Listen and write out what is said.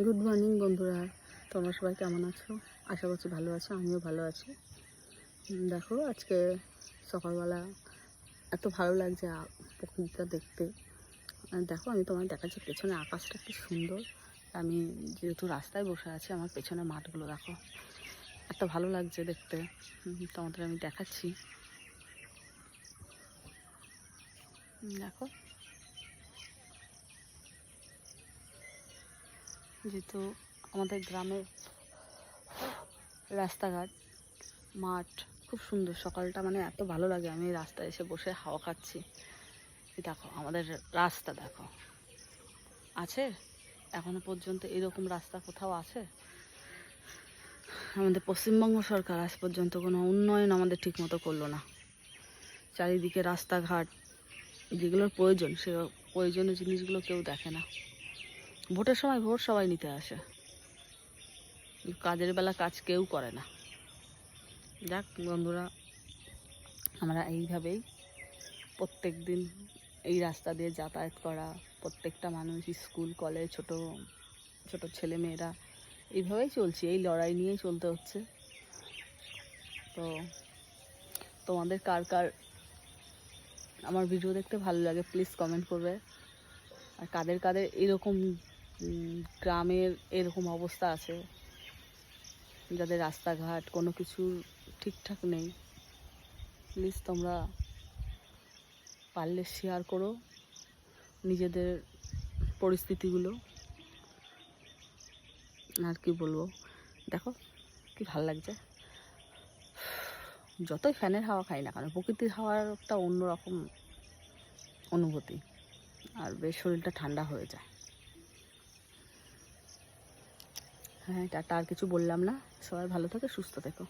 Good morning বন্ধুরা, তোমরা সবাই কেমন আছো? আশা করছি ভালো আছো, আমিও ভালো আছি। দেখো আজকে সকালবেলা এত ভালো লাগছে প্রকৃতিটা দেখতে। দেখো আমি তোমায় দেখাচ্ছি পেছনে আকাশটা কি সুন্দর। আমি যেহেতু রাস্তায় বসে আছি, আমার পেছনে মাঠগুলো দেখো এত ভালো লাগছে দেখতে। তোমাদের আমি দেখাচ্ছি, দেখো। যেহেতু আমাদের গ্রামের রাস্তাঘাট, মাঠ খুব সুন্দর, সকালটা মানে এত ভালো লাগে। আমি রাস্তায় এসে বসে হাওয়া খাচ্ছি। দেখো আমাদের রাস্তা দেখো, আছে এখনো পর্যন্ত এরকম রাস্তা কোথাও আছে? আমাদের পশ্চিমবঙ্গ সরকার আজ পর্যন্ত কোনো উন্নয়ন আমাদের ঠিক মতো করলো না। চারিদিকে রাস্তাঘাট, যেগুলোর প্রয়োজন সে প্রয়োজনীয় জিনিসগুলো কেউ দেখে না। ভোটের সময় ভোট সবাই নিতে আসে, কাজের বেলা কাজ কেউ করে না। যাক বন্ধুরা, আমরা এইভাবেই প্রত্যেক দিন এই রাস্তা দিয়ে যাতায়াত করা, প্রত্যেকটা মানুষ স্কুল কলেজ ছোট ছোট ছেলে মেয়েরা এইভাবেই চলছি, এই লড়াই নিয়েই চলতে হচ্ছে। তো তোমাদের কার কার আমার ভিডিও দেখতে ভালো লাগে প্লিজ কমেন্ট করবে। আর কাদের কাদের এরকম গ্রামের এরকম অবস্থা আছে, যাদের রাস্তাঘাট কোনো কিছু ঠিকঠাক নেই, প্লিজ তোমরা পারলে শেয়ার করো নিজেদের পরিস্থিতিগুলো। আর কি বলবো, দেখো কি ভালো লাগছে। যতই ফ্যানের হাওয়া খাই না কেন, প্রকৃতির হাওয়ার একটা অন্যরকম অনুভূতি, আর বেশ শরীরটা ঠান্ডা হয়ে যায়। হ্যাঁ টাটা, আর কিছু বললাম না। সবাই ভালো থেকো, সুস্থ থেকো।